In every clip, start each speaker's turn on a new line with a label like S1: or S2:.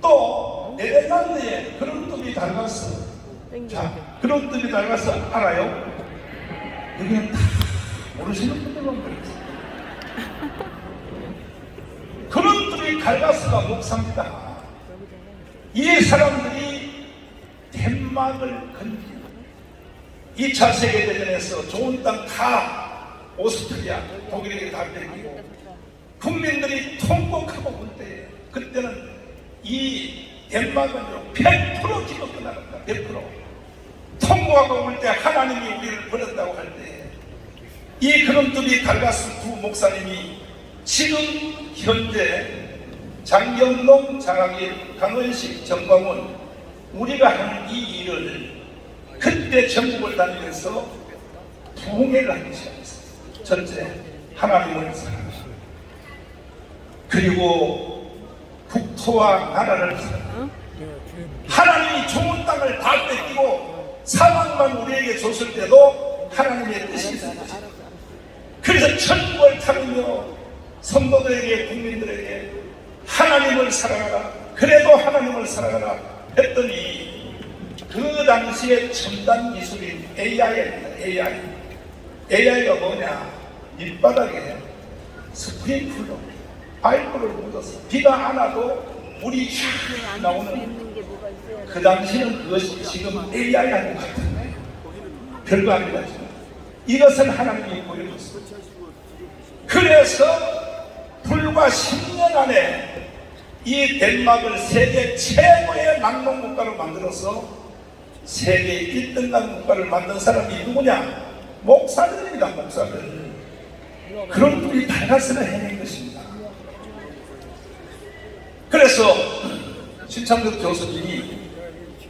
S1: 또 네덜란드에 그런 뜸이 닮았어. 자, 그런 뜸이 닮았어 알아요? 여기는 다 모르시는 분들만 모르겠어요. 그런 뜸이 갈가스가 목사입니다. 이 사람들이 덴마크를 건드리고 2차 세계대전에서 좋은 땅 다 오스트리아, 독일에게 다 뺏기고 국민들이 통곡하고 볼 때 그때는 이 덴마크는 100% 기독교 나라입니다. 100% 통곡하고 볼 때 하나님이 우리를 버렸다고 할 때 이 그런뚜비 갈가스 두 목사님이 지금 현재 장경동, 장학일, 강원식, 정광훈 우리가 하는 이 일을 그때 전국을 다니면서 부흥회를 하기 시작했어요. 첫째, 하나님을 사랑하고 그리고 국토와 나라를 사랑하고 하나님이 좋은 땅을 다 뺏기고 사망만 우리에게 줬을 때도 하나님의 뜻이 있는 것입니다. 그래서 천국을 타르며 성도들에게 국민들에게 하나님을 사랑하라 그래도 하나님을 사랑하라 했더니 그 당시에 첨단 기술인 AI입니다. AI가 뭐냐? 밑바닥에 스프링클러 파이프를 묻어서 비가 안 와도 물이 샥 나오는 그 당시는 그것이 지금 AI하고 같은 거예요. 별거 아닙니다. 이것은 하나님이 보여줬습니다. 그래서 불과 10년 안에 이 덴마크를 세계 최고의 낙농 국가로 만들어서 세계 1등강 국가를 만든 사람이 누구냐? 목사들입니다. 목사들. 그런 분이 달가스를 해낸 것입니다. 그래서 신창덕 교수님이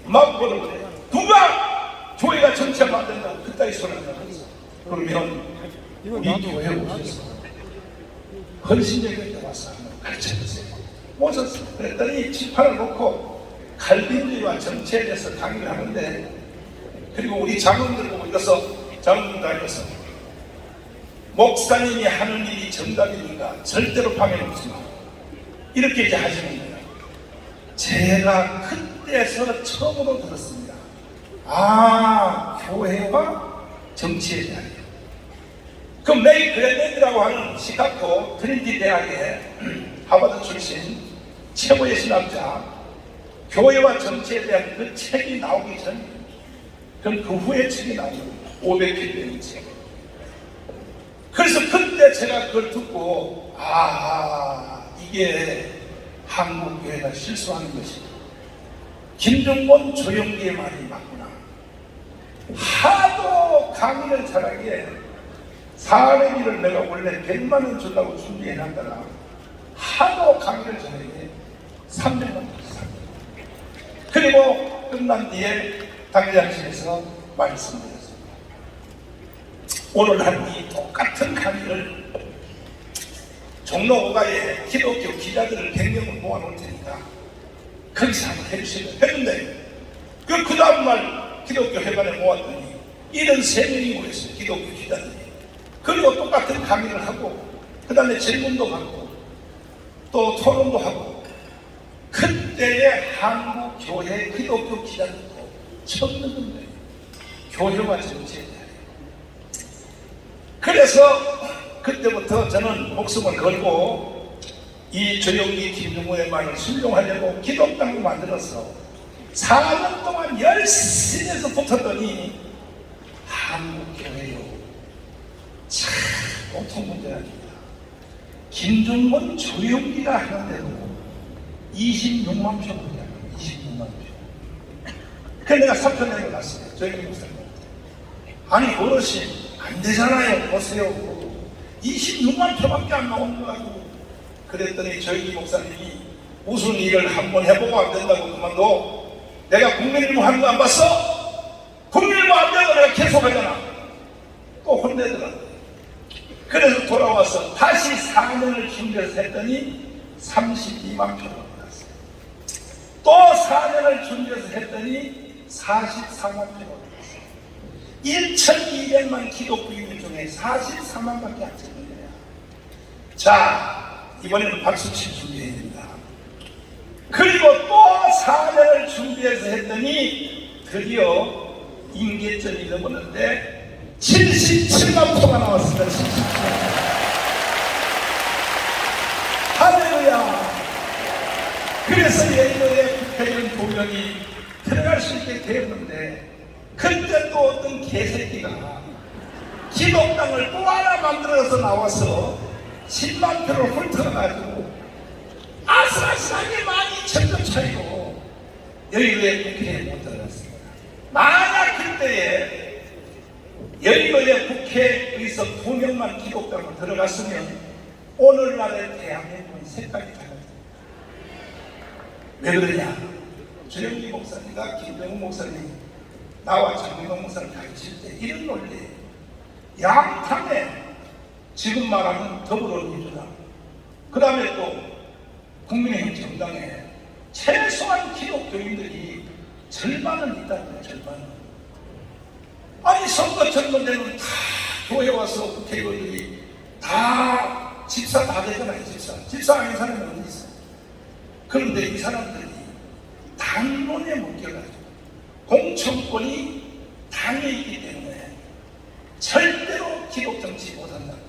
S1: 막 그러는데 누가 교회가 정치하면 안 된다고 그따위 소리 한다고 했어. 그러면 우리 교회 오셔서 헌신적인 데 와서 가르쳐주세요. 오셨어요. 그랬더니 지판을 놓고 칼빈주의와 정치에 대해서 강의를 하는데 그리고 우리 장로들 보고 이어서 장로들 다녀서 목사님이 하는 일이 정답이니까 절대로 방해 없지 마. 이렇게 이제 하시는 거예요. 제가 그때서 처음으로 들었습니다. 아, 교회와 정치에 대한 일. 그 메이 그레덴이라고 하는 시카고 트리니티 대학의 하버드 출신 최고의 신학자 교회와 정치에 대한 그 책이 나오기 전 그럼 그 후에 책이 나옵니다. 500편 되는 책. 그래서 그때 제가 그걸 듣고 이게 한국 교회가 실수하는 것이다. 김정곤 조영기의 말이 맞구나. 하도 강의를 잘하기에 사례비를 내가 원래 100만 원 주려고 준비해놨다가 하도 강의를 잘하기에 300만 원 줬습니다. 그리고 끝난 뒤에 당회장실에서 말씀드렸습니다. 오늘 한 이 똑같은 강의를 종로 5가에 기독교 기자들을 100명을 모아놓을 테니까 거기서 한번 해주시면 했는데 그 다음날 기독교 회관에 모았더니 73명이 모였어요. 기독교 기자들이. 그리고 똑같은 강의를 하고 그 다음에 질문도 받고 또 토론도 하고 그때의 한국 교회 기독교 기자들도 처음 듣는 거예요. 교회와 정치에 대해. 그래서 그때부터 저는 목숨을 걸고 이 조영기 김정호의 말을 순종하려고 기독당을 만들어서 4년 동안 열심히 해서 붙었더니 한국교회요 참 보통 문제가 아닙니다. 김정은 조영기가 하는데도 26만 표입니다. 26만 표. 그래서 내가 사표 내고 났어요. 조영기 목사님. 아니 어르신 안 되잖아요. 보세요. 26만 표밖에 안 나오는 거 가지고. 그랬더니 조영기 목사님이 무슨 일을 한번 해보고 안 된다고 그만둬. 내가 국민일보 하는 거 안 봤어? 국민일보 안 되고 내가 계속 하잖아. 또 혼내더라. 그래서 돌아와서 다시 4년을 준비해서 했더니 32만 표가 올랐어요. 또 4년을 준비해서 했더니 44만 표가 올랐어요. 1200만 기독교인 중에 44만밖에 안 찍는 거야. 자, 이번에는 박수 칠 준비해야 됩니다. 그리고 또 4년을 준비해서 했더니 드디어 임계점이 넘었는데 77만 표가 나왔습니다. 77만. 할렐루야. 그래서 예일로의 국회의원 2명이 들어갈 수 있게 되었는데, 그때 또 어떤 개새끼가 기독당을 또 하나 만들어서 나와서 10만 표를 훑어가지고 아슬아슬하게 12,000표 차이로 예일로의 국회에 못 들어갔습니다. 만약 그때에 예일로의 국회의석 2명만 기독당으로 들어갔으면 오늘날의 대한민국의 색깔이 달라집니다. 왜 그러냐? 주영기 목사님과 김병우 목사님, 나와 장민동 목사님 가르칠 때 이런 논리예요. 양탕에 지금 말하는 더불어민주당, 그 다음에 또 국민의힘 정당에 최소한 기독교인들이 절반은 있다고요. 절반은. 아니 선거 전문대는 다 교회 와서 국회의원들이 다 집사 다 되잖아요. 집사 아닌 사람이 어디 있어요? 그런데 이 사람들이 당론에 묶여가지고 공천권이 당에 있기 때문에 절대로 기독정치 못한다는 거예요.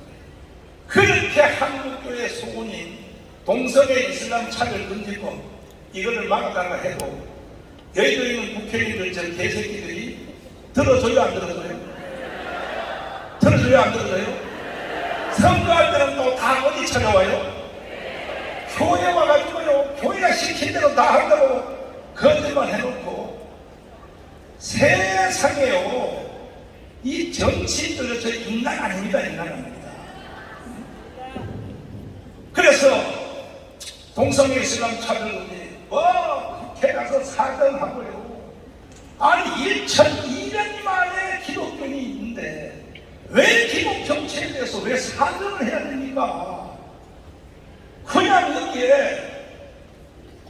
S1: 그렇게 한국교회 소군인 동성애 이슬람 차별금지법 이거를 막아달라 해도 여의도에 있는 국회의원들 저 개새끼들이 들어줘요 안 들어줘요? 들어줘요 안 들어줘요? 선거할 때는 또 다 어디 찾아와요? 교회 와가지고요, 교회가 시킨 대로 다 한다고 거짓말 해놓고, 세상에요, 이 정치인들은 저 인간 아닙니다. 인간 아닙니다. 그래서 동성애 이슬람 차별금지 국회 가서 사정하고요, 아니 1,200 만의 기독교인이 있는데 왜 기독 정치에 대해서 왜 사정을 해야 됩니까? 그냥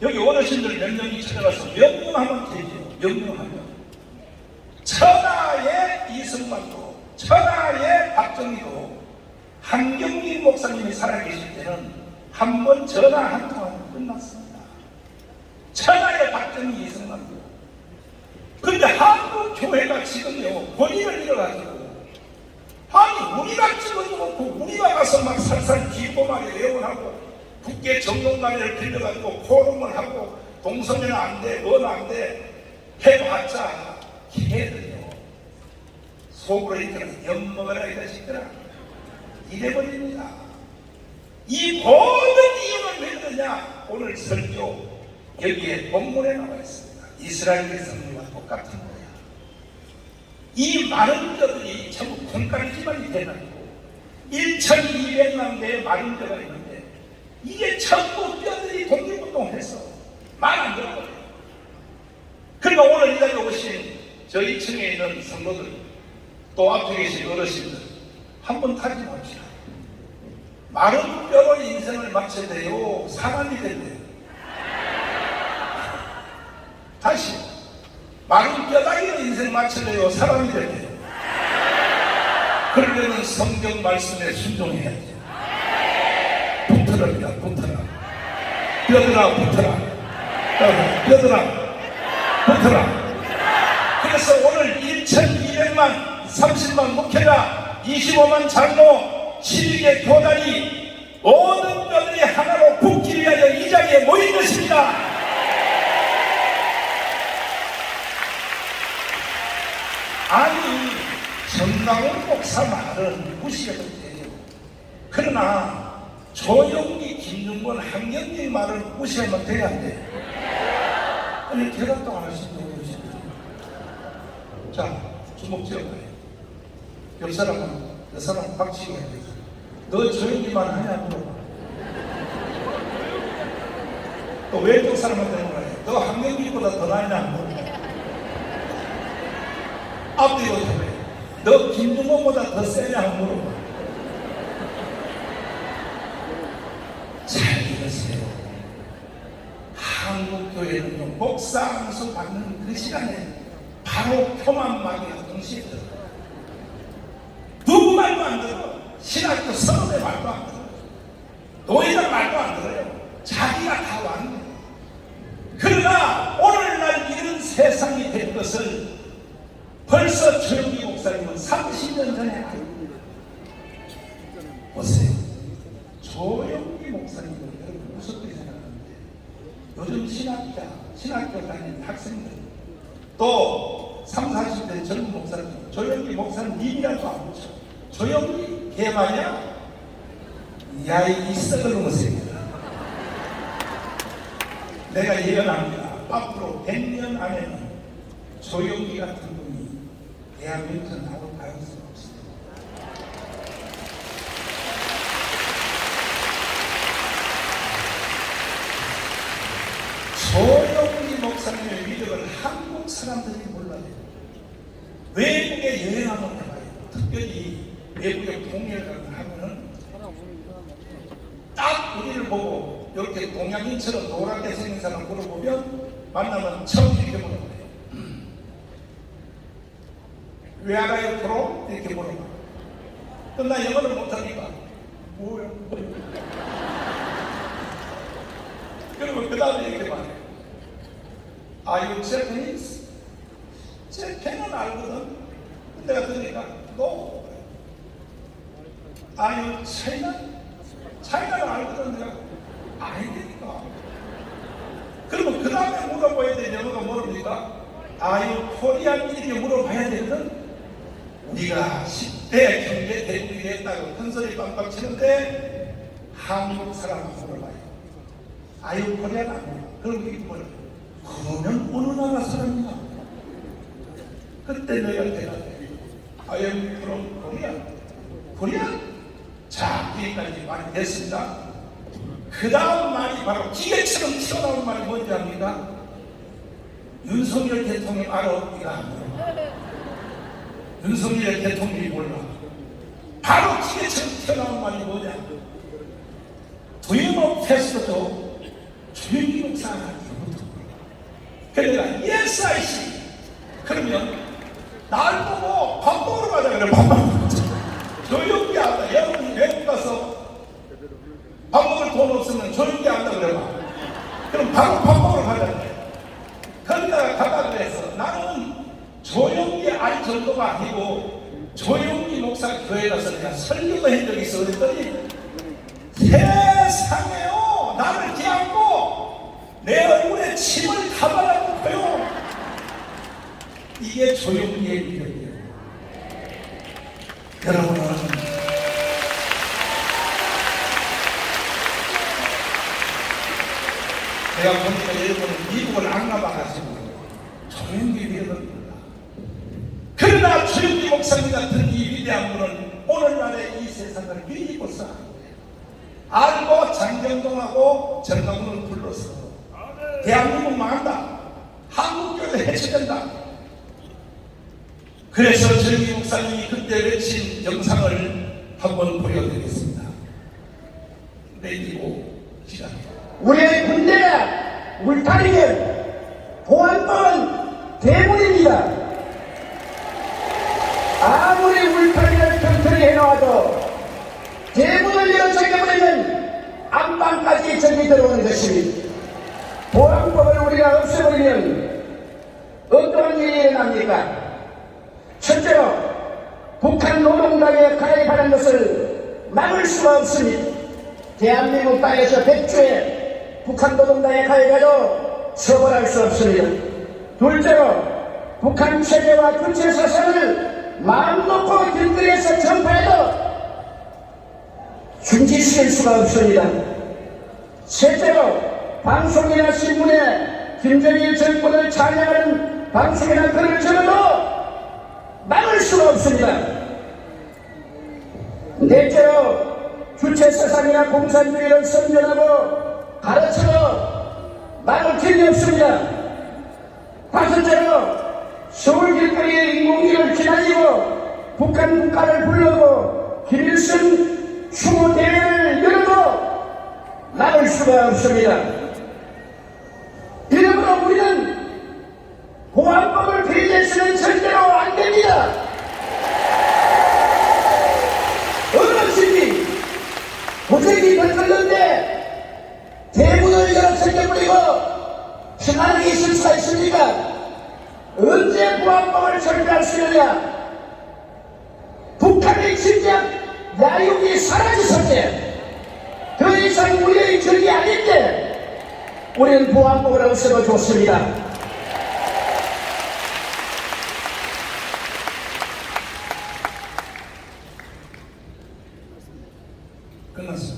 S1: 여기 어르신들 몇 명이 찾아가서 명령하면 되죠. 명령하면. 천하의 이승만도, 천하의 박정희도 한경민 목사님이 살아계실 때는 한 번 전화 한 통화는 끝났습니다. 천하의 박정희 이승만도. 근데 한국 교회가 지금요, 권위를 잃어가지고, 아니 우리가 찍어놓고 우리가 가서 막 살살 기고만에 애원하고 국회 정론관회를 빌려가지고 포럼을 하고 동성애는 안 돼, 뭔 안 돼 해봤자 걔들요 속으로 이렇게 엿먹어라 이 자식들아 이래버립니다. 이 모든 이유는 왜 그러냐? 오늘 설교 여기에 본문에 나와 있습니다. 이스라엘 백성들과 똑같은 거야. 이 많은 자들이 전부 콩가루 기반이 돼가지고 1,200만 개의 마른 자가 있는데 이게 전부 뼈들이 독립운동을 해서 말 안 들어버려요. 그러니까 오늘 이 자리에 오신 저 2층에 있는 성도들, 또 앞에 계신 어르신들 한번 타지 맙시다. 마른 뼈로 인생을 마쳐야 돼요? 사람이 된대요? 다시 마른 뼈다귀로 인생 마칠래요? 사람이 될래요? 그러려면 성경 말씀에 순종해야죠. 붙어라, 붙어라. 뼈들아, 붙어라. 뼈들아, 붙어라. 그래서 오늘 1,200만, 30만 목회자, 25만 장로, 12개 교단이 모든 뼈들이 하나로 붙기 위하여 이 자리에 모인 것입니다. 아니 정강훈 목사 말은 무시해도 돼요. 그러나 조영기, 김중건, 한경진 말을 무시하면 돼야 안 돼. 아니 대답도 안 하신다고 그러시거든요. 자, 주목 지어봐요. 옆 사람은 그 사람 박치고 해야 돼. 너 조영기만 하냐 물어봐. 또 왼쪽 사람한테 물어봐요. 너 한경진보다 더 나이냐 물어봐. 앞뒤 어떻게 해? 너 김중건보다 더 세냐 물어봐. 잘 들으세요. 한국교회는요, 목사 안수 받는 그 시간에 바로 표만 마귀가 동시에 들어. 누구 말도 안 들어. 신학교 선배 말도 안 들어. 노예자 말도 안 들어요. 자기가 다 왔네. 세상이 된 것을 벌써 조영기 목사님은 30년 전에 알고 보세요. 조영기 목사님은 여러분 무섭게 생각하는데 요즘 신학교 다니는 학생들 또 30, 40대 젊은 목사님 조영기 목사님 님이라도 안 붙여. 조영기 개마냐? 야이 썩을 놈의 내가 예언합니다. 앞으로 100년 안에는 조영기 같은 분이 대한민국에서 나올 가능성이 없습니다. 조영기 목사님의 위력을 한국 사람들이 몰라요. 외국에 여행하면 해봐요. 특별히 외국에 동행을 하면은 딱 우리를 보고 이렇게 동양인처럼 노랗게 생긴 사람 물어보면 만나면 처음 이렇게 물어봐요. Where are you from? 이렇게 물어봐. 그럼 나 영어를 못하니까 뭐야? 그러면 그 다음에 이렇게 말해. Are you Japanese? Japan은 알거든. 내가 들으니까 No. Are you China? China는 알거든. 내가 아니니까. 그러면 그 다음에 물어봐야 돼. 영어가 모릅니까? Are you Korean? 이렇게 물어봐야 되거든. 우리가 10대 경제 대국이 됐다고 큰소리 빵빵 치는데 한국 사람은 물어봐요. Are you Korean? 아니야. 그럼 이게 뭐야? 그러면 어느 나라 사람이야? 그때 내가 대답해. I am from Korea. Korea? 자, 여기까지 말이 됐습니다. 그 다음 말이 바로 기계처럼 튀어나오는 말이 뭔지 압니까? 윤석열 대통령 알아? 이거 안 물어봐. 윤석열 대통령이 몰라. 바로 기계처럼 튀어나오는 말이 뭐냐? 두유목 테스트도 조영기 목사가 이거부터 그래 내가 yes I see. 그러면 날 보고 밥 먹으러 가자 그래. 밥 먹으러 가자. 조영기 한다. 여러분이 외국 가서 밥 먹을 돈 없으면 조용히 한다 그래봐. 그럼 바로 밥 먹으러 가자. 거기다가 가다 그래서 나는 조용히 알 정도가 아니고 조용히 목사 교회 가서 내가 설교도 한 적이 있어. 그랬더니 세상에요 나를 기안고 내 얼굴에 침을 다 발라놓고요. 이게 조용히의 위력이에요. 여러분은 내가 보니까 여러분은 미국을 안 가봐가지고 조용히 위력을 몰라. 그러나 조용히 목사님 같은 이 위대한 분은 오늘날의 이 세상을 미리 벌써 알고 장경동하고 정강훈을 불러서 대한민국 망한다. 한국교도 해체된다. 그래서 조용히 목사님이 그때 외친 영상을 한번 보여드리겠습니다. 내리고 시작합니다.
S2: 우리의 군대가 울타리면 보안법은 대문입니다. 아무리 울타리를 튼튼히 해놓아도 대문을 열어 잠겨버리면 안방까지 적이 들어오는 것입니다. 보안법을 우리가 없애버리면 어떠한 일이 일어납니까? 첫째로 북한 노동당에 가입하는 것을 막을 수가 없습니다. 대한민국 땅에서 100주에 북한 노동당에 가입해도 처벌할 수 없습니다. 둘째로 북한 체제와 주체 사상을 마음 놓고 길거리에서 전파해도 중지시킬 수가 없습니다. 셋째로 방송이나 신문에 김정일 정권을 찬양하는 방송이나 글을 적어도 막을 수가 없습니다. 넷째로 주체 사상이나 공산주의를 선전하고 가르쳐도 막을 길이 없습니다. 다섯째로 서울 길거리에 인공기를 기다리고 북한 국가를 불러고 김일성 추모 대회를 열어도 막을 수가 없습니다. 이러므로 우리는 보안법을 폐지해서는 절대로 안 됩니다. 어르신이 고생이 덜걸는데 대문을 열어 잠겨버리고 평안하게 있을 수가 있습니까? 언제 보안법을 철폐할 수 있느냐? 북한의 침략 야욕이 사라졌을 때 더 이상 우리의 적이 아닌데 우리는 보안법을 없애고 좋습니다.
S1: 끝났어요.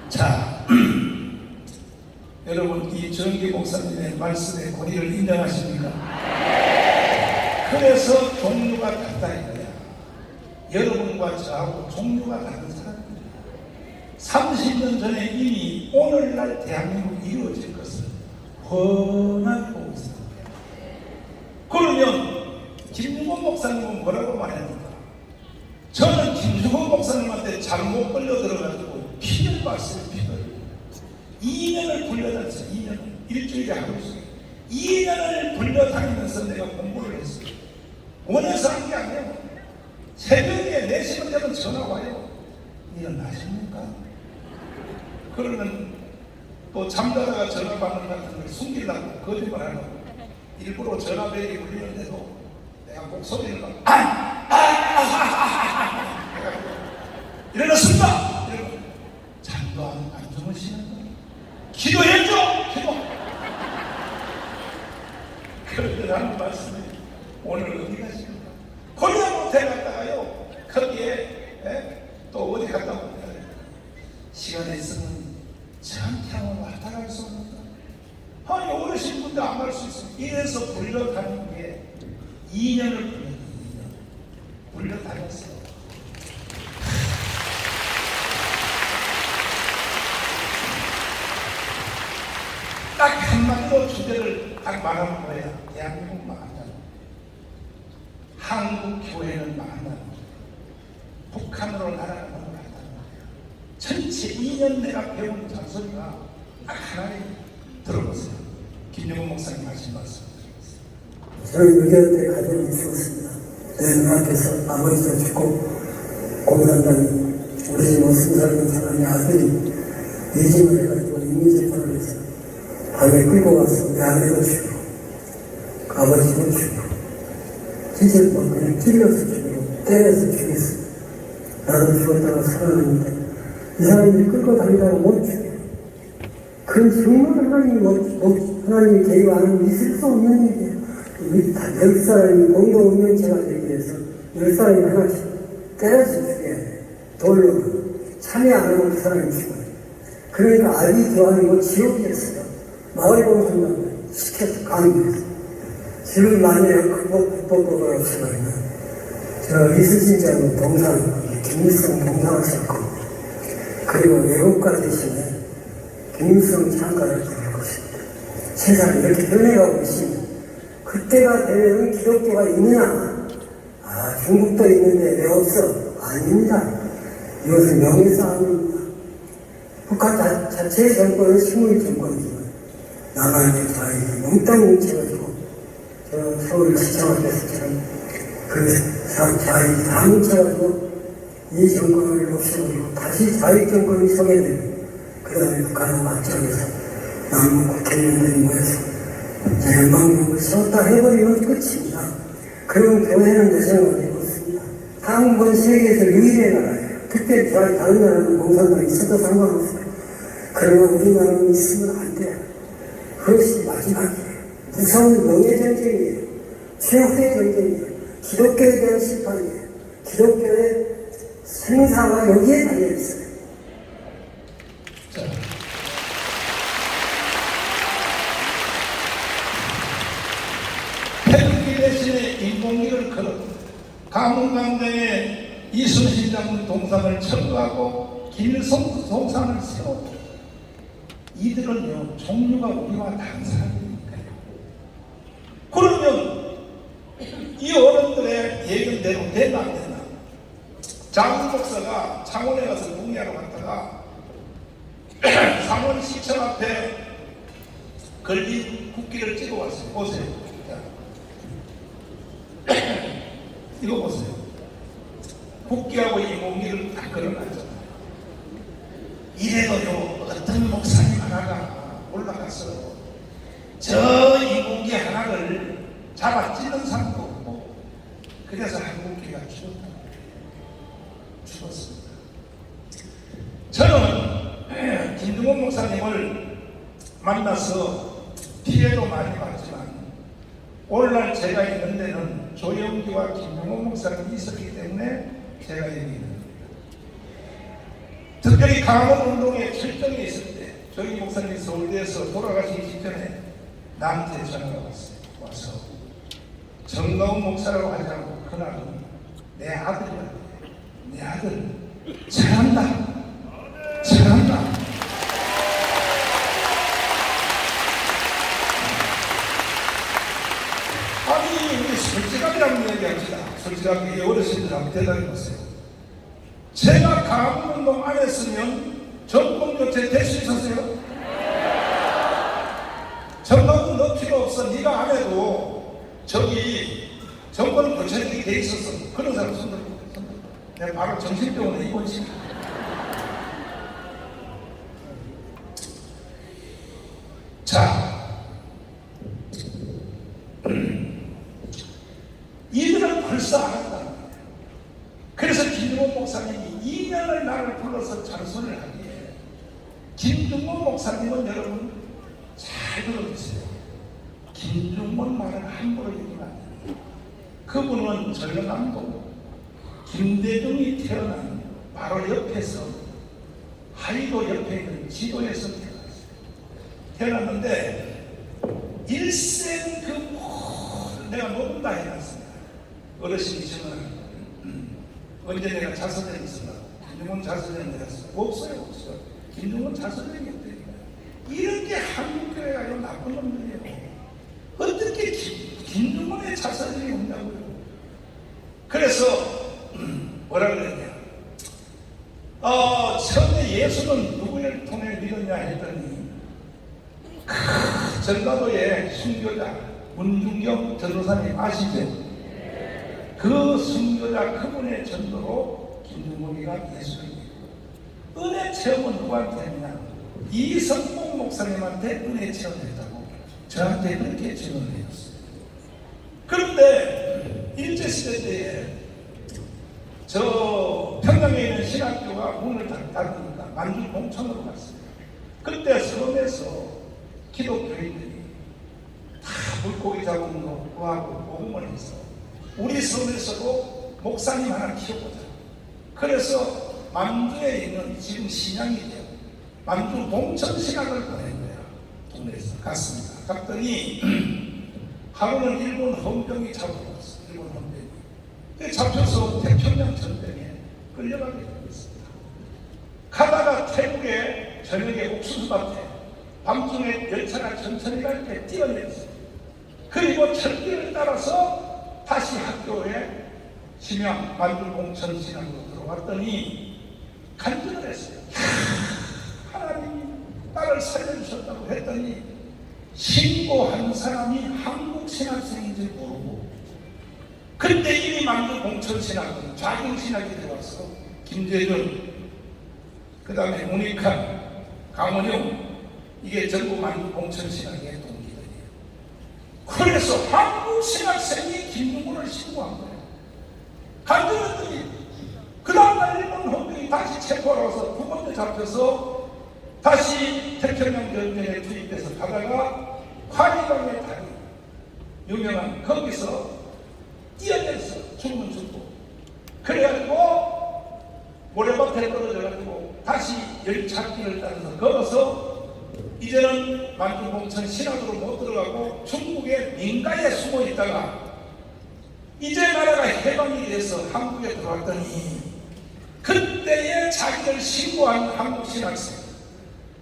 S1: 자, 여러분 이 정기 목사님의 말씀의 권위를 인정하십니까? 그래서 종류가 같다 이거야. 여러분과 저하고 종류가 다른 사람입니다. 30년 전에 이미 오늘날 대한민국이 이루어질 것을 훤하게 보고 있습니다. 그러면 김주건 목사님은 뭐라고 말합니까? 저는 김주건 목사님한테 잘못 걸려 들어가지고 피를 봤어요. 피를 2년을 불려다녔어요. 2년을 일주일에 하루씩 2년을 불려다니면서 내가 공부를 했어요. 원해서 한 게 아니에요. 새벽에 4시간 되면 전화 와요. 일어나십니까? 그러면 또 잠자다가 전화 받는 같은 걸 숨기려고 거짓말 하려고 일부러 전화벨이 울리는데도 내가 목소리를 막 일어났습니다. 이러고 잠도 안 주무시는 거예요. 기도해줘. 기도. 그런데 하는 말씀이 오늘 어디 가십니까? 코리아 모텔 갔다가요. 거기에 또 어디 갔다 오냐. 시간이 있으면 저한테 한번 왔다 갈 수 없는가? 아니 어르신분들 안 갈 수 있어요. 이래서 불려다니는 게 2년을 불려다녔어요. 딱 한마디로 주제를 딱 말하는 거예요. 대한민국 망한다. 한국 교회는 망한다. 북한으로 나라가 넘어간다. 전체 2년 내가 배운 잔소리가 딱 하나님 들어보세요. 김영훈 목사님 하신 말씀 드리겠습니다.
S3: 저는 6개월 때 가정이 있었습니다. 내 눈앞에서 아버지도 죽고 고문한다는 우리 집 무슨 살던 사람의 아들이 이직을 해가지고 이민재판을 해서 밤에 끌고 와서 내 아내도 죽고 아버지도 죽고 진짜 막 그냥 찔러서 죽이고 때려서 죽였어. 나도 죽었다고 살아났는데 이 사람들이 끌고 다니다가 못 죽여. 그건 정말 하나님이 개입하는 있을 수 없는 일이에요. 10사람이 공동 운명체가 되기 위해서 10사람이 하나씩 때려서 죽여야 돼. 돌로 참여 안 하고 그 사람이 죽어요. 그러니까 아비 교환이고 지옥이었어요. 마을 공산당 시켜서 강요해서 지금 만약에 국법법을 없애버리면 저 이수진자는 동상 김일성 동상을 찾고 그리고 외국가 대신에 김일성 창가를 드릴 것입니다. 세상이 이렇게 변해가고 있습니다. 그때가 되면 기독교가 있느냐? 아, 중국도 있는데 왜 없어? 아닙니다. 이것은 명예싸움입니다. 북한 자체의 정권은 식물 정권이지만 남한의 자유를 몽땅 뭉쳐가지고 저 서울 시청 앞에서처럼 그 자유를 다 뭉쳐가지고 이 정권을 없애버리고 다시 자유 정권이 서게 되면 그 다음에 북한은 맞짱에서 남북 국회의원들이 모여서 연방국을 세웠다 해버리면 끝입니다. 그런 교회는 여전히 되고 있습니다. 한국은 세계에서 유일의 나라예요. 특별히 다른 나라는 공산당이 있어도 상관없어요. 그러나 우리나라는 있으면 안 돼요. 그것이 마지막이에요. 무서운 명예전쟁이에요. 최후의 전쟁이에요. 기독교에 대한 심판이에요. 기독교의 생사가 여기에 달려있어요.
S1: 태극기 대신에 인공기를 걸어 가문강정에 이순신 장군 동상을 철거하고 김일성 동상을 세우고 이들은요 종류가 우리와 다른 사람이니까요. 그러면 이 어른들의 예견대로 되나 안 되나? 장훈 목사가 창원에 가서 공예하러 갔다가 창원 시청 앞에 걸린 국기를 찍어 왔어요. 보세요. 이거 보세요. 국기하고 인공기를 다 걸어놨잖아요. 이래도요 어떤 목사님 하나가 올라가서 저 인공기 저기 하나를 잡아 찢는 사람도 없고, 그래서 한국교회가 죽었습니다. 저는 김중원 목사님을 만나서 피해도 많이 봤지만 오늘날 제가 있는 데는 조영기와 김중원 목사님이 있었기 때문에 제가 여기 있는 겁니다. 특별히 강원운동에 출정에 있을 때 조영기 목사님이 서울대에서 돌아가시기 직전에 나한테 전화가 왔어요. 와서 정가운 목사라고 하지 않고 그날은 내 아들이라고 해요. 내 아들 잘한다. 아니 우리 솔직하게라는 얘기합시다. 솔직하게 어르신들 한번 대답해 보세요. 제가 강원운동 안 했으면 정권 교체 될 수 있었어요? 정권은 너 필요 없어. 네가 안 해도 저기 정권은 교체되게 돼 있었어. 그런 사람 손들고 내가 바로 정신병원에 입원시켜. 자, 이들은 벌써 알았다. 그래서 김중원 목사님이 2년을 나를 불러서 찬송을 하기에, 김중원 목사님은 여러분 잘 들어주세요. 김중원 말은 함부로 얘기하면 안 돼요. 그분은 전라남도 김대중이 태어난 바로 옆에서 하이도 옆에 있는 지도에서 태어났는데 일생 그 모든 내가 모든 다 해놨습니다. 어르신이 저는 언제 내가 자서전이 있으나 김중원 자서전이 내가 없어요. 김중원 자서전이 없대요. 이렇게 한국교회가 이런 나쁜 놈들이에요. 어떻게 김중원의 자서전이 없냐고요. 그래서 뭐라 그랬냐, 처음에 예수는 누구를 통해 믿었냐 했더니 전라도의 순교자 문중경 전도사님 아시죠? 그 순교자 그분의 전도로 김중원이가 예수를 믿고, 은혜 체험은 누구한테 했냐? 이성봉 목사님한테 은혜 체험했다고 저한테 그렇게 증언을 해줬어요. 그런데 일제시대 때에 저 평양에 있는 신학교가 문을 닫으니까 만주 공천으로 갔습니다. 그때 섬에서 기독교인들이 다 물고기 잡은 거 구하고 모금을 해서 우리 섬에서도 목사님 하나 키워보자. 그래서 만주에 있는 지금 신양이죠. 만주 동천신학을 보낸 거야. 동네에서 갔습니다. 갔더니 하루는 일본 헌병이 잡아왔어. 일본 헌병이. 잡혀서 태평양 전쟁에 끌려가게 되었습니다. 가다가 태국의 저녁에 옥수수밭에 밤중에 열차가 천천히 갈 때 뛰어내렸어요. 그리고 철길을 따라서 다시 학교에 심양 만주공천 신학으로 들어왔더니 간증을 했어요. 하나님이 나를 살려주셨다고 했더니 신고한 사람이 한국 신학생인지 모르고, 그때 이미 만주공천 신학은 좌경 신학이 들어와서 김재준, 그 다음에 문익환, 강원영, 이게 전부 만주공천 신학의 동기들이에요. 그래서 한국 신학생이 김중원을 신고한 거예요. 간증했더니 그 다음날 일본 헌병이 다시 체포하러 와서 두 번째 잡혀서 다시 태평양 전쟁에 투입돼서 가다가 화리강의 다리 유명한 거기서 뛰어내서 죽으면 죽고, 그래가지고 모래밭에 떨어져가지고 다시 열차길을 따라서 걸어서 이제는 만주공천 신학으로 못 들어가고 중국의 민가에 숨어 있다가 이제 나라가 해방이 돼서 한국에 들어왔더니 그때의 자기를 신고한 한국 신학생,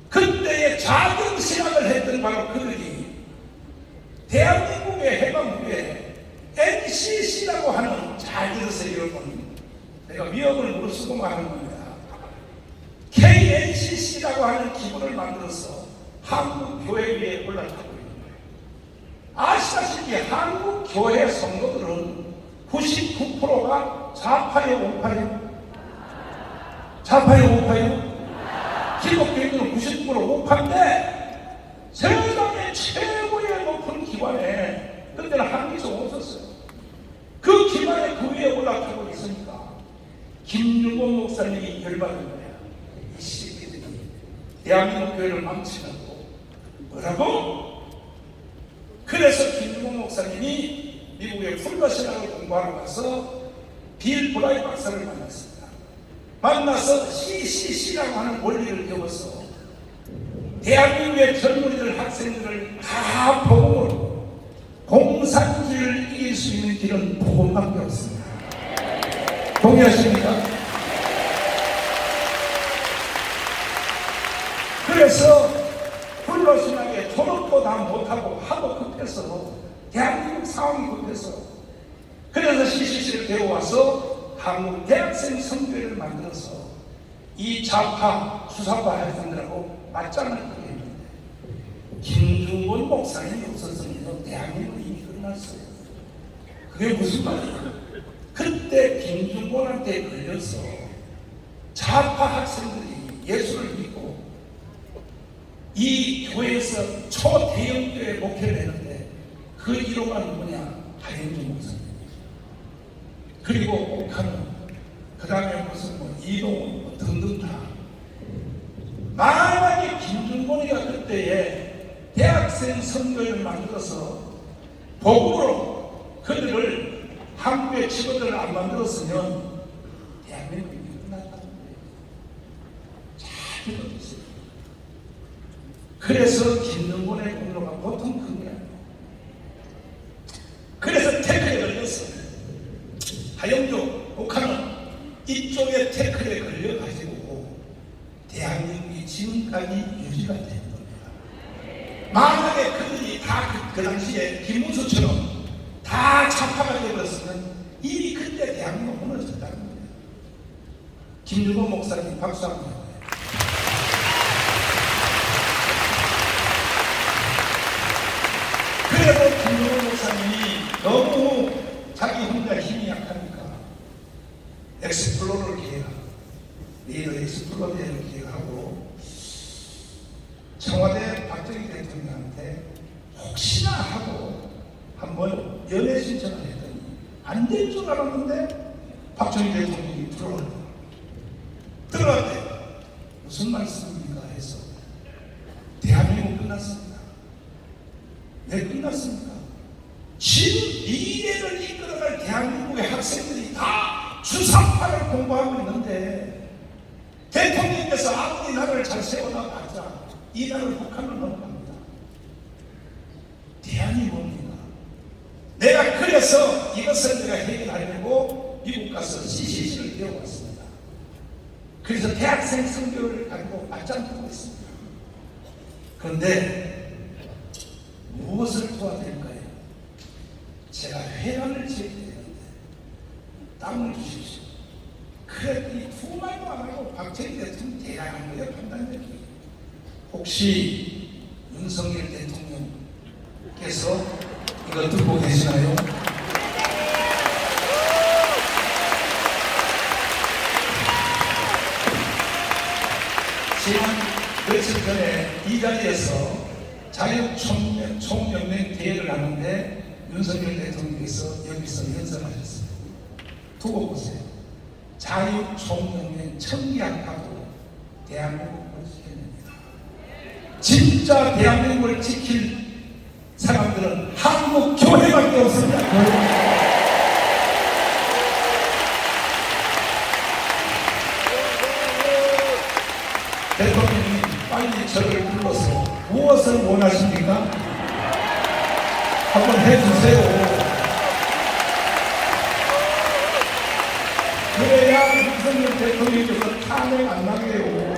S1: 그때의 좌경 신학을 했던 바로 그들이 대한민국의 해방 후에 NCC라고 하는, 잘 들으세요 여러분, 내가 위협을 무릅쓰고만 하는 겁니다. KNCC라고 하는 기구를 만들어서 한국 교회 위에 올라타고 있는 거예요. 아시다시피 한국 교회 성도들은 99%가 좌파예요, 우파예요? 좌파예요, 우파예요? 기독교인들은 99% 우파인데 세상의 최고의 높은 기관에 그때는 한국에서 없었어요. 그 기반에 그 위에 올라타고 있으니까 김윤곤 목사님이 열받은 거야. 이 새끼들이 대한민국 교회를 망치라고. 뭐라고? 그래서 김윤곤 목사님이 미국에 풀러시라고 공부하러 가서 빌 브라이 박사를 만났습니다. 만나서 CCC라고 하는 원리를 배워서 대한민국의 젊은이들, 학생들을 다 복음으로, 공산주의를 이길 수 있는 길은 복음밖에 없습니다. 동의하십니까? 그래서 훌러신하게 졸업도 다 못하고 하도 급해서, 대한민국 상황이 급해서, 그래서 CCC를 배워와서 한국 대학생 선교회를 만들어서 이 좌파, 수사파 학생들하고 맞짱을 뜨게 했는데, 김중곤 목사님이 없었으면 대한민국이 이미 끝났어요. 그게 무슨 말이에요? 그때 김중곤한테 걸려서 좌파 학생들이 예수를 믿고 이 교회에서 초대형교회 목회를 했는데, 그 1호가 누구냐? 하영주 목사님. 그리고 옥하는, 그 다음에 무슨 이동훈 등등 다. 만약에 김중곤이가 그때에 대학생 선교회를 만들어서 복음으로 그들을 한국의 직원들을 안 만들었으면 대한민국이 끝났다는 거예요. 잘 들어주세요. 그래서 김중곤의 공로가 보통 큰 게 아니에요. 그래서 태클에 걸렸어요. 하영조, 옥하는 이쪽에 태클에 걸려가지고 대한민국이 지금까지 유지가 되는 겁니다. 만약에 그들이 다 그 당시에 김문수처럼 다 좌파가 되어버렸으면 이미 그때 대한민국 무너졌다는 거예요. 김유곤 목사님 박수 한번 해요. 그래도 김유곤 목사님이 너무 자기 혼자 힘이 약하니까 엑스플로러를 기획하고, 리더 엑스플로러 대회를 기획하고, 청와대 박정희 대통령한테 혹시나 하고 한번 연애 신청을 했더니 안 될 줄 알았는데 박정희 대통령이 들어갔대. 무슨 말씀입니까? 해서 대한민국 끝났습니다. 왜 끝났습니까? 지금 미래를 이끌어갈 대한민국의 학생들이 다 주사파를 공부하고 있는데, 대통령께서 아무리 나라를 잘 세워나가자 이 나라를 북한으로 넘어갑니다. 대안이 뭡니까? 내가 그래서 이것을 내가 해결하려고 미국 가서 CCC를 배워왔습니다. 그래서 대학생 선교를 가지고 맞짱 뜨고 있습니다. 그런데 무엇을 도와드릴까요? 제가 회관을 지어야 되는데 땅을 주십시오. 그랬더니 두 말도 안 하고 박정희 대통령 대단한 거예요. 판단력이. 혹시 윤석열 대통령께서 이거 듣고 계시나요? 지난 며칠 전에 이 자리에서 자유총연맹 대회를 하는데 윤석열 대통령께서 여기서 연설하셨습니다. 두고 보세요. 자유총연맹 청기학하고 대한민국을 지켜냅니다. 진짜 대한민국을 지킬 사람들은 한국 교회밖에 없습니다. 대통령이 빨리 저를 불러서 무엇을 원하십니까? 한번 해주세요. 그래야 윤석열 대통령께서 탄핵 안 나게요.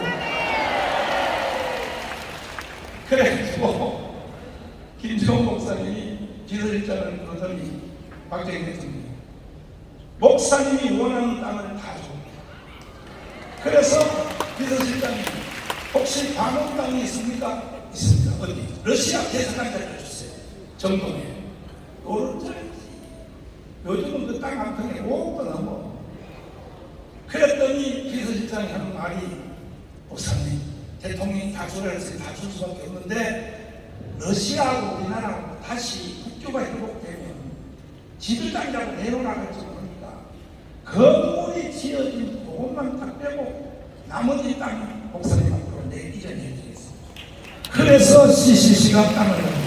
S1: 그래가지고 김정은 목사님이 비서실장을 부르더니 박정희 대통령이 목사님이 원하는 땅을 다 줍니다. 그래서 비서실장이 혹시 반원 땅이 있습니까? 있습니다. 어디? 러시아 대사관장을 주세요. 정동에. 노릇자리지. 요즘은 그 땅 한 평에 5억도 넘어. 그랬더니 비서실장이 하는 말이, 목사님 대통령이 다 주라 해서 다 줄 수밖에 없는데 러시아하고 우리나라하고 다시 국교가 회복되면 지도장이라고 내놓으라고 모릅니다. 건물이 지어진 그것만 딱 빼고 나머지 땅 목사님 앞으로 내기전해 주겠습니다. 그래서 CCC가 땅을 줍니다.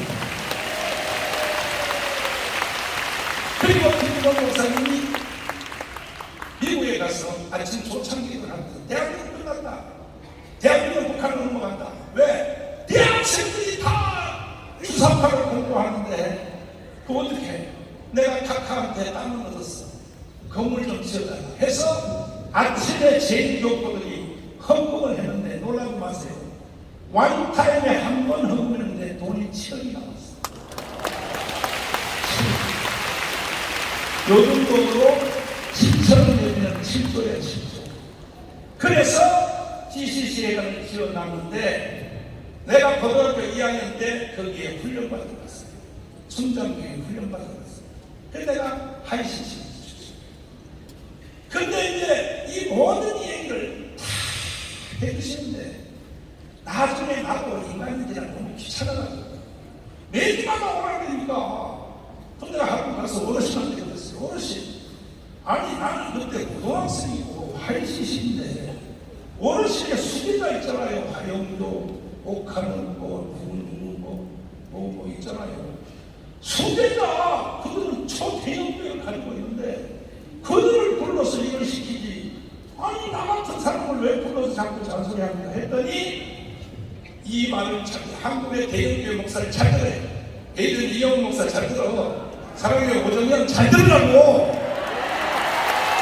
S1: 그리고 김기동 목사님이 미국에 가서 아침 조창기를 합니다. 대한민국 끝났다. 대한민국 북한으로 넘어간다. 왜? 대학생들이 다 주사파를 공부하는데 그 어떻게 내가 각하한테 땅을 얻었어. 건물 좀 지어달라 해서 아침에 제2교포들이 헌금을 했는데 놀라지 마세요. 원타임에 한 번 헌금했는데 돈이 7억이 나왔어. 요즘 돈으로 7천원 되면 7조예요. 7조. 그래서 GCC를 지어놨는데 내가 고등학교 2학년 때 거기에 훈련받아 갔어요. 순장교에 훈련받아 갔어요. 그래서 내가 하이시시 근데 이제 이 모든 얘기를 다 해주시는데 나중에 나도 인간인지라 너무 귀찮아가지고 매기마다 오라 그러니까 근데 한번 가서 어르신한테 그랬어요. 어르신, 아니 나는 그때 고등학생이고 하이시시인데 어르신의 수비가 있잖아요. 화영도, 옥하는 뭐 있잖아요. 수배자 그들은 초대형병을 가지고 있는데 그들을 불러서 이걸 시키지. 아니 나 같은 사람을 왜 불러서 자꾸 잔소리합니까 했더니 이 말을 한국의 대형교회 목사를 잘 들어요. 예전 이영 목사 잘 들어. 사랑의 오정현 잘 들으라고.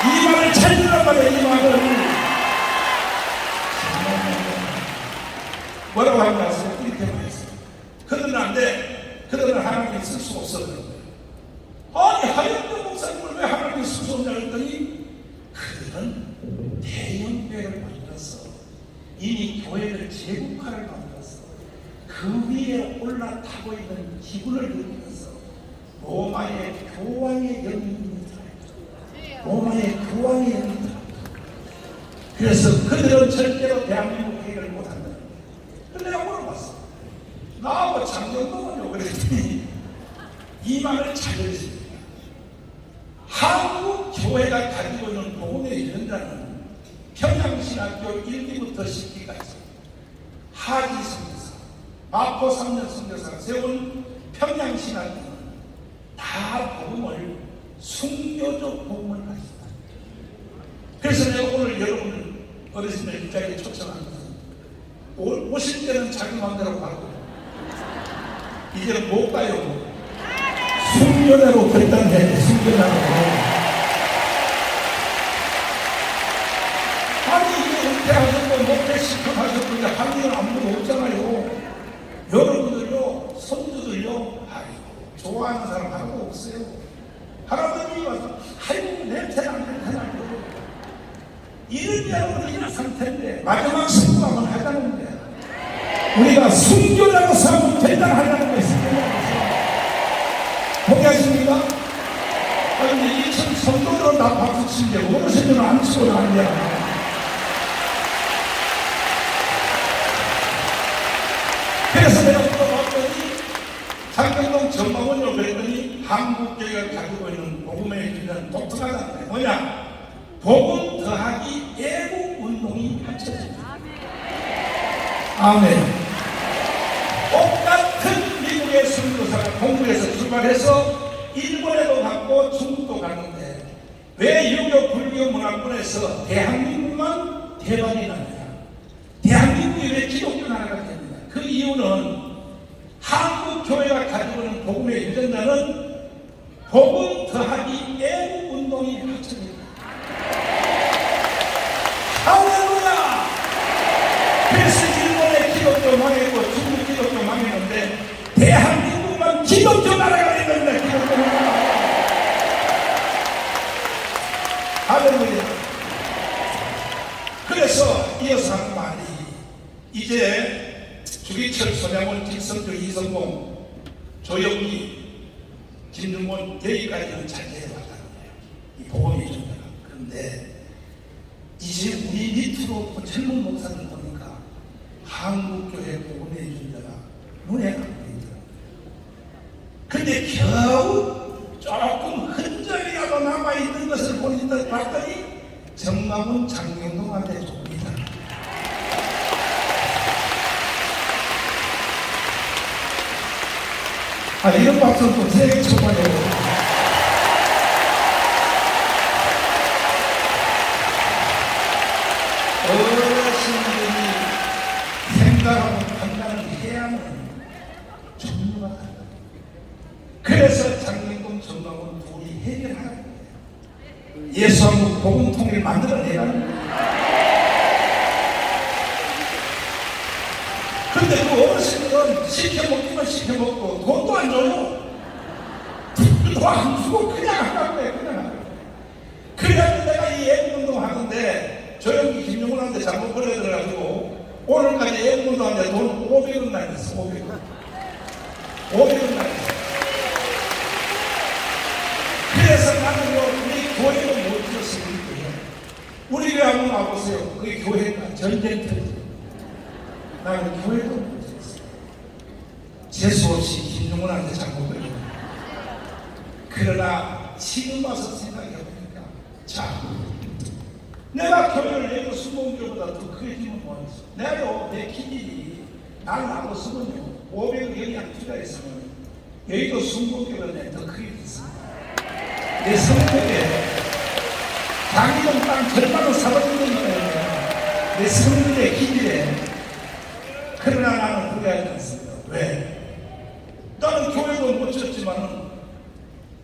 S1: 이 말을 잘 들으란 말이야. 이 말을 뭐라고 하는 거 아세요? 이렇게 말했어요. 그들은 안 돼. 그들은 하나님이 쓸 수 없어. 그런 거예요. 아니 하영도 목사님을 왜 하나님이 쓸 수 없냐 했더니 그들은 대형교회를 만들어서 이미 교회를 제국화를 만들어서 그 위에 올라타고 있는 기분을 느끼면서 로마의 교황의 영이 있는 사람, 로마의 교황의 영이 있는 사람. 그래서 그들은 절대로 대한민국 회의를 못한다. 그래서 내가 물어봤어. 나하고 장정동은요 그랬더니 이 말을 잘 들으십니다. 한국 교회가 가지고 있는 복음의 유전자는 평양신학교 1기부터 10기까지 하기 선교사, 마포 3년 선교사가 세운 평양신학교는 다 복음을 순교적 복음을 가르친다. 그래서 내가 오늘 여러분을 어르신들 이 자리에 초청한 것은 오실 때는 자기 마음대로 가고 이제는 못 가요. 순교대로 결단해. 순교대로. 아니 이게 은퇴하셨고 목회시켜하셨고 이제 할 일은 아무도 없잖아요. 여러분들요 손주들요 아이고 좋아하는 사람 하나도 없어요. 할아버님이 와서 아이고 냄새나 이런 여러분들 이런 상태인데 마지막 승부하면 하자는 거야. 우리가 순교라고 사면 결단하려는 거예요. 순교라고 동의하십니까? 그런데 이 성도들은 다 박수 치는데 어르신들은 안 치고 난리야. 그래서 내가 물어봤더니 장경동 전망원이라고 그랬더니 한국교회가 가지고 있는 복음의 기준은 독특하다는 게 뭐냐? 복음 더하기 애국 운동이 합쳐집니다. 아멘. 똑같은 미국의 선교사가 공부해서 출발해서 일본에도 갔고 중국도 갔는데 왜 유교 불교 문화권에서 대한민국만 대박이 납니다. 대한민국이 왜 기독교 나라가 됩니다. 그 이유는 한국 교회가 가지고 있는 복음의 유전자는 복음 더하기 애국 운동이 합쳐집니다. 할렐루야! 그래서 일본의 기독교 망했고 중국 기독교 망했는데 대한민국만 기독교 나라가 되는 겁니다. 기독교 나라. 할렐루야. 그래서 이어서 하는 말이 이제 주기철, 손양원, 김성주, 이성봉, 조영기, 김중곤 여기까지는 잘 내려왔다는 거예요. 이 복음이 준다가. 그런데 이제 우리 밑으로 젊은 목사들 보니까 한국교회 복음의 준자가 눈에 안 보이더라고요. 근데 겨우 조금 흔적이라도 남아있는 것을 봤더니 정남은 장경동한테 줍니다. 이런 박수는 또 세계 초반이에요. 어르신들이 생각하고 판단을 해야만 종류가 달라요. 그래서 장경동 정남은 둘이 해결하는 거예요. 예수하고 복음통일 만들어내라는 거예요. 근데 그 어르신들은 시켜먹기만 시켜먹고 돈도 안 줘요. 돈 안 주고 그냥 하라고 해. 그냥 하라고. 그래가지고 내가 이 애국운동 하는데 조영기 김용훈한테 잘못 보내들어가지고 오늘까지 애국운동 하는데 돈 500원 날렸어. 500원. 500원 날렸어. 그래서 나는 우리 교회를 못 지었어요. 우리 교회 한번 와보세요. 그게 교회가 전쟁터죠. 나는 교회도 못 지었어요. 재수없이 김용훈한테 잘못 보내요. 그러나 지금 와서 생각해보니까 자, 내가 교회를 내고 수목교보다 더 크게 지면 뭐하겠어. 내가요 내 기질이 나를 나고 쓰면요 500억 영양 투자했으면 여의도 수목교보다 더 크게 됐습니다. 내 성격에 장기동 땅 절반을 사버리는 거예요. 내 성격의 기질에. 그러나 나는 그게 하지 않습니다. 왜? 나는 교회도 못 지었지만은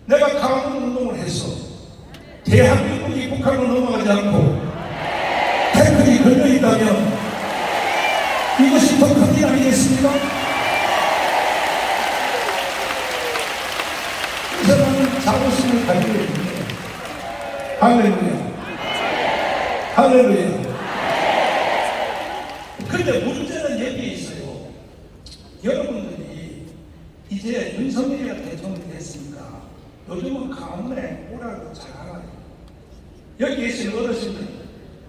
S1: 내가 강원 운동을 해서 대한민국이 북한으로 넘어가지 않고 태클이 걸려 있다면 이것이 더 큰 일 아니겠습니까? 그래서 나는 자부심을 가지고 있는데 할렐루야 할렐루야. 근데 문제는 여기에 있어요. 여러분들이 이제 윤석열이가 대통령이 됐으니까 요즘은 강원에 오라고 잘 알아요. 여기 계신 어르신들,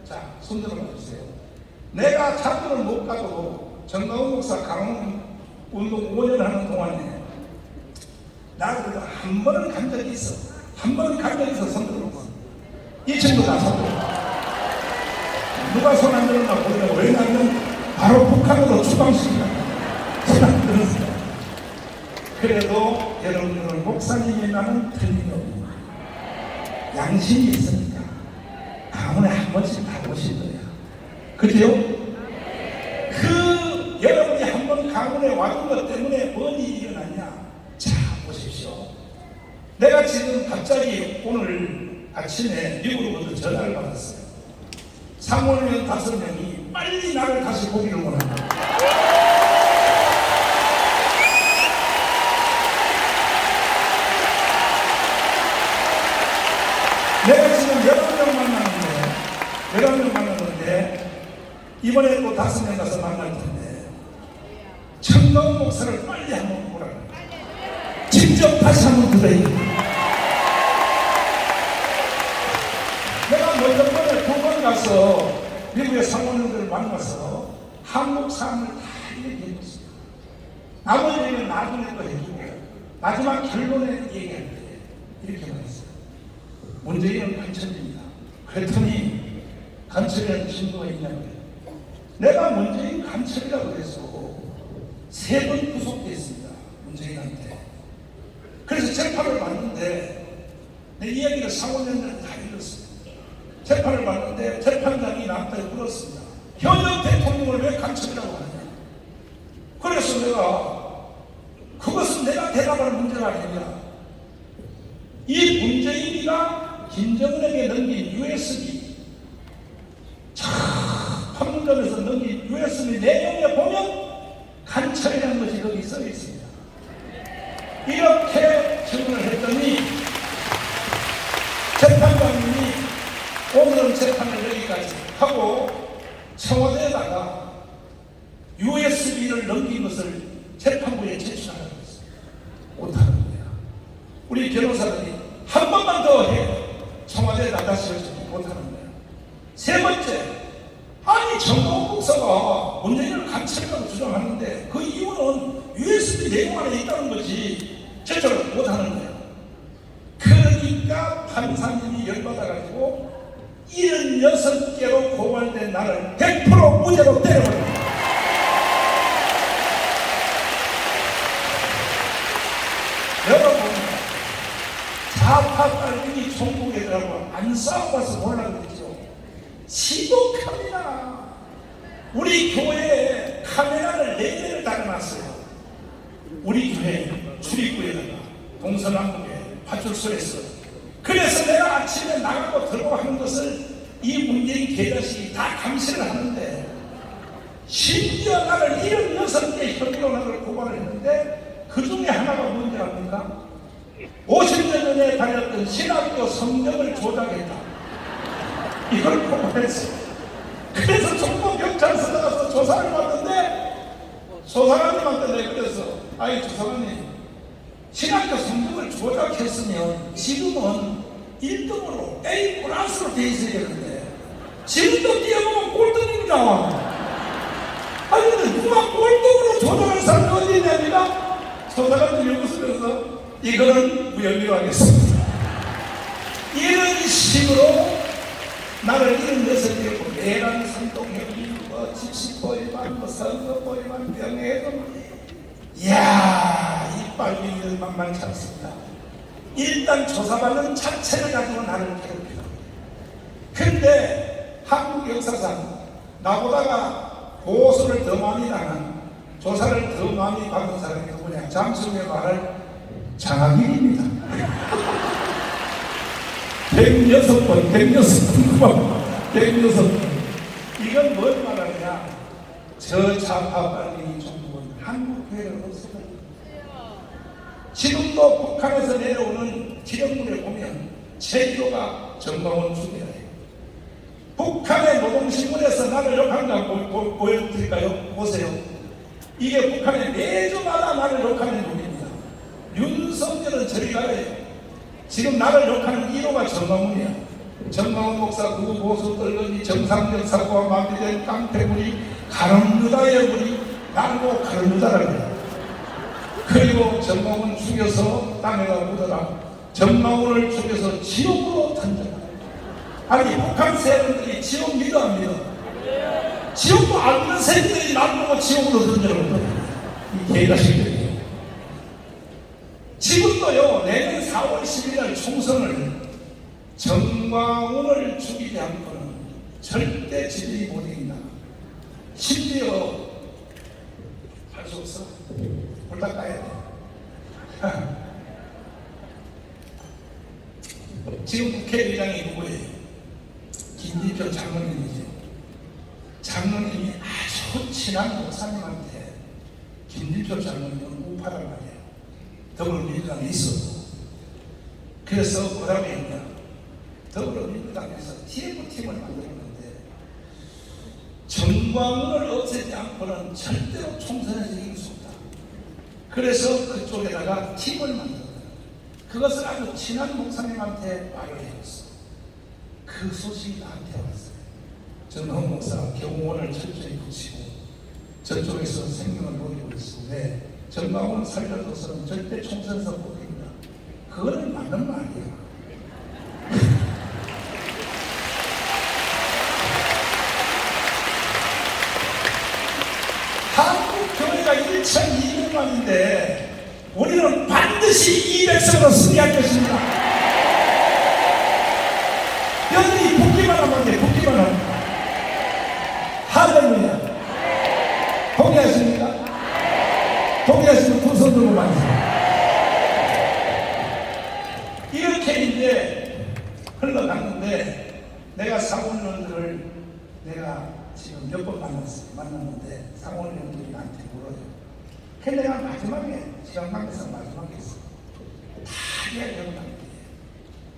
S1: 자, 손 들어봐주세요. 내가 자주는 못 가도 정가훈 목사 강원 운동 5년 하는 동안에 나 그래도 한 번은 간 적이 있어. 한 번은 간 적이 있어. 손 들어봐. 이 친구 다 손 들어봐. 누가 손 안 들었나 모르겠고, 왜냐하면 바로 북한으로 추방시키라. 손 안 들었어요. 그래도 여러분들은 목사님이라는 틀림없는 양심이 있으니까 강원에 한 번씩 다 오신 거야. 그죠? 그 여러분이 한 번 강원에 와준 것 때문에 뭔 일이 일어났냐? 자, 보십시오. 내가 지금 갑자기 오늘 아침에 미국으로부터 전화를 받았어요. 상원의원 5명이 빨리 나를 다시 보기를 원한다. 내가 지금 11명 만났는데, 11명 만났는데, 이번에 또 5명 가서 만날 텐데, 청동 목사를 빨리 한번 보라고. 직접 다시 한번 들어야 돼. 내가 먼저 번에 2번 가서 미국의 상원들을 만나서 한국 사람을 다 얘기해줬어요. 나머지 얘기는 나중에 또 해주고, 마지막 결론에 얘기할 때, 이렇게 말했어요. 문재인은 간첩입니다. 그랬더니 간첩이라는 친구가 있냐고요. 내가 문재인 간첩이라고 해서 3번 구속됐습니다. 문재인한테. 그래서 재판을 받는데 내 이야기를 상원의원들한테 다 읽었어요. 재판을 받는데 재판장이 나한테 물었습니다. 현역 대통령을 왜 간첩이라고 하느냐. 그래서 내가 그것은 내가 대답할 문제가 아니냐. 이 문재인이가 김정은에게 넘긴 USB, 판문점에서 넘긴 USB 내용에 보면 간첩이라는 것이 거기 써 있습니다. 이렇게 질문을 했더니 재판장님이 오늘은 재판을 여기까지 하고 청와대에다가 USB를 넘긴 것을 재판부에 제출하라고 했어요. 못하는 거야. 우리 변호사들이 한 번만 더 해. 청와대에다 다시 여쭤보지 못하는 거야. 3번째, 아니 정동훈 목사가 문재인을 간첩이라고 주장하는데 그 이유는 USB 내용 안에 있다는 거지. 저 제출을 못하는 거예요. 그러니까 판사님이 열받아가지고 76개로 고발된 나를 100% 무죄로 때려버립니다. 여러분, 좌파 빨갱이 총국이라고 안 싸워봐서 몰라 그러죠. 시독합니다. 우리 교회에 카메라를 4개를 달아놨어요. 우리 교회 출입구에다가 동서남북에 파출소에서. 그래서 내가 아침에 나가고 들어가는 것을 이 문재인 개자식이 다 감시를 하는데, 심지어 나를 76개 혐의로 나를 고발을 했는데 그 중에 하나가 뭔지 압니까? 50년 전에 다녔던 신학교 성적을 조작했다. 이걸 고발했어요. 그래서 정부 경찰서 나가서 조사를 받는데 조사관님한테 내가 그래서, 아이 조사관님, 신학교 성적을 조작했으면 지금은 1등으로 A 플러스로 돼 있어야 되는데 지금도 뛰어보면 꼴등이 나와. 아니 근데 누가 꼴등으로 조작할 사람이 어디 있냐니까 조사관님이 웃으면서 이거는 무혐의로 하겠습니다. 이런 식으로 나를 76개고 내란 선동혐의, 집시포 위반, 선거포 위반, 명예훼손. 이야, 이 빨갱이들 만만치 않습니다. 일단 조사받는 자체를 가지고 나를 괴롭히다. 그런데 한국 역사상 나보다가 고소를 더 많이 당한, 조사를 더 많이 받은 사람이 누구냐? 장승의 말할 장학일입니다. 106번, 106번. 이건 뭘 말하느냐? 저 좌파 빨갱이 정부는 한국 교회를 없애버립니다. 지금도 북한에서 내려오는 기념물에 보면 제주도가 정광훈 주대예요. 북한의 노동신문에서 나를 욕한 거 보여드릴까요? 보세요. 이게 북한의 매주마다 나를 욕하는 욕입니다. 윤석열은 저리 가래요. 지금 나를 욕하는 1호가 정광훈이야. 정광훈 목사 그 보수 떨거지 정상적 사고와 마비된 깡패물이 가늠유다의 물이 나르고 가늠유다라고 해요. 그리고 정광훈 죽여서 땅에다 묻어라. 정광훈을 죽여서 지옥으로 던져라. 아니 북한 세력들이 지옥 믿어 안 믿어? 지옥도 안 믿는 새끼들이 나보고 지옥으로 던져라. 이 개자식들이. 지금도요, 내년 4월 11일 총선을 정광훈을 죽이지 않고는 절대 지지이 못 이긴다. 심지어 할 수 없어. 홀딱 가야 돼. 지금 국회의장이 누구예요? 김진표 장로님이죠. 장로님이 아주 친한 목사님한테 김진표 장로님은 우파란 말이에요. 더불어민주당에 있었고. 그래서 뭐라고 했냐? 더불어민주당에서 TF팀을 만들었는데 정광훈을 없애지 않고는 절대로 총선에서 이길 수 없다. 그래서 그쪽에다가 팀을 만들었다. 그것을 아주 친한 목사님한테 말을 해줬어. 그 소식이 나한테 왔어요. 전홍 목사가 경호원을 철저히 붙이고 저쪽에서 생명을 노리고 있는데 정광훈을 살려줘서는 절대 총선에서 못 이긴다. 그거는 맞는 말이에요. 한국 교회가 1,200만인데 우리는 반드시 200석으로 승리할 것입니다. 여러분이 붙기만 하면 돼. 붙기만 하면. 할렐루야. 동의하십니까? 동의하시면 두 손 들고 만세요. 이렇게 이제 흘러갔는데 내가 상원의원들을 내가 지금 몇 번 만났는데 상원의원들이 나한테 물어요. 근데 내가 마지막에 시간관계상 마지막에 있어. 다 이야기하고 난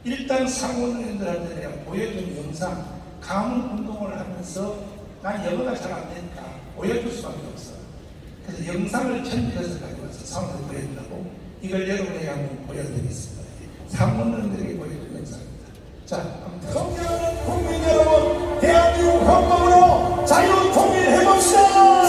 S1: 뒤에 일단 상원의원들한테 내가 보여준 영상, 가문 운동을 하면서 난 영어가 잘 안 되니까 보여줄 수밖에 없어. 그래서 영상을 편집해서 가져와서 상원을 보여주려고 이걸 여러분에게 한번 보여드리겠습니다. 상원의원들에게 보여준 영상입니다. 자, 존경하는 국민 여러분, 대한민국 헌법으로 자유 통일해봅시다.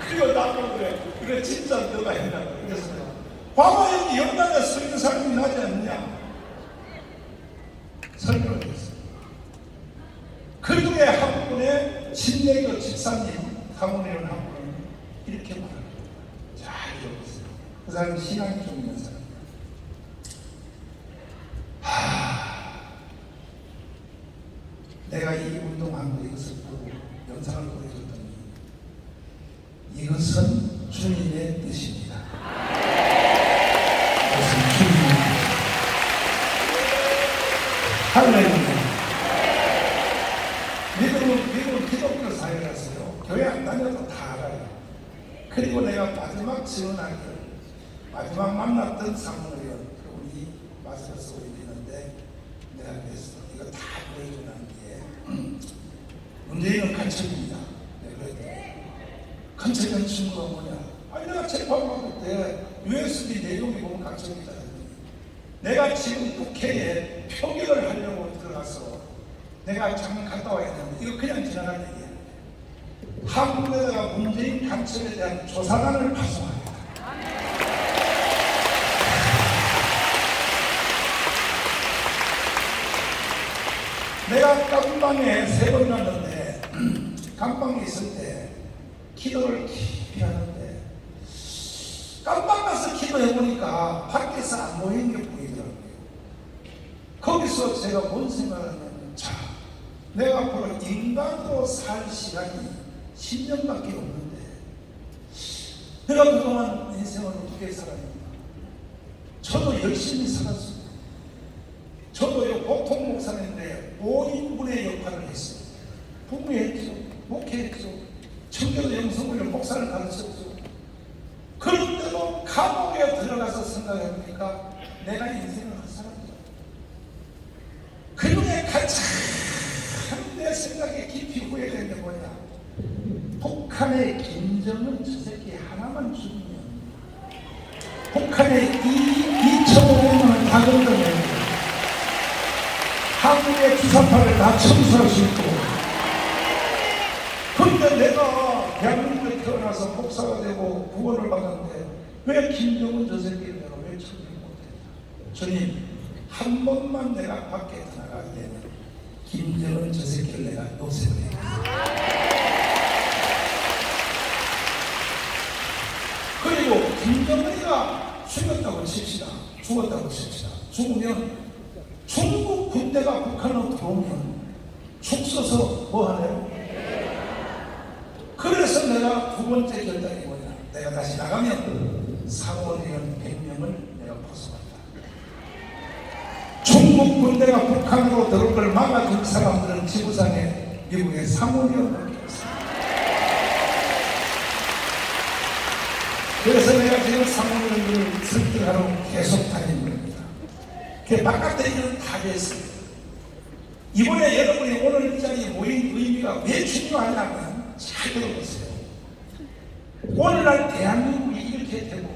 S1: 그리고 나도 그래 진짜 너가 했냐고. 그래서 봐봐 여기 연단에 서 있는 사람이 나지 않냐 설명을 했어요. 그 중에 한 분의 신내교 집사님 강원이라는 한 분은 이렇게 말합니다. 잘 들어보세요. 그 사람이 신앙이 좀 있는 사람. 내가 이 운동한 거 이것을 보고 영상을 보여줬더니 이것은 주님의 뜻입니다. 이것은 주님의 뜻입니다. 할렐루야. 미국은 기독교 사회라서요. 교회 안 다녀도 다 알아요. 그리고 내가 마지막 지원할 때 마지막 만났던 사무의원 우리 마스터 소리 있는데 내가 그랬어. 이거 다 보여주고 난 뒤에 문재인은 간첩입니다. 내가 그랬더니 간첩이라는 친구가 뭐냐. 아니 내가 재판받을 때 USB 내용이 보면 간첩이다. 내가 지금 국회에 표결을 하려고 들어가서 내가 잠깐 갔다 와야 되는데 이거 그냥 지나갈 얘기야. 한국에다가 문재인 간첩에 대한 조사단을 파송합니다. 내가 깜방에 3번 갔는데 깜방에 있을 때 기도를 깊이 하는데 깜방 가서 기도해보니까 밖에서 안 보이는 게 보이더라고요. 거기서 제가 뭔 생각을 하냐면 자 내가 앞으로 인간으로 살 시간이 10년밖에 없는데 내가 그동안 인생을 어떻게 살았는가. 저도 열심히 살았습니다. 저도 보통 목사인데 5인분의 역할을 했어요. 부부했죠, 목회했죠, 청교도 영성을 목사를 가르쳤죠. 그런데도 감옥에 들어가서 생각해보니까 내가 인생을 한 사람이죠. 그 중에 가장 내 생각에 깊이 후회되는 게 뭐냐. 북한의 김정은 저 새끼 하나만 죽이면 북한의 2,500만원 다금덩이 한국의 주사파를 다 청소할 수 있고. 그런데 내가 대한민국에 태어나서 목사가 되고 구원을 받았는데 왜 김정은 저 새끼를 내가 왜 처리를 못했냐. 주님 한 번만 내가 밖에 나가게 되면 김정은 저 새끼를 내가 요셉을 해야겠다. 그리고 김정은이가 죽었다고 칩시다. 죽었다고 칩시다. 죽으면 중국 군대가 북한으로 들어오면 죽 써서 뭐 하네요? 그래서 내가 두 번째 결단이 뭐냐. 내가 다시 나가면 상원의원 100명을 내가 포섭한다. 중국 군대가 북한으로 들어올 걸 막아준 사람들은 지구상에 미국의 상원의원을 키웠습니다. 그래서 내가 지금 상원의원들을 설득하러 계속 다니는 겁니다. 그 바깥에 있는 다 됐습니다. 이번에 여러분이 오늘 이 자리에 모인 의미가 왜 중요하냐면 잘 들어보세요. 오늘날 대한민국이 이렇게 되고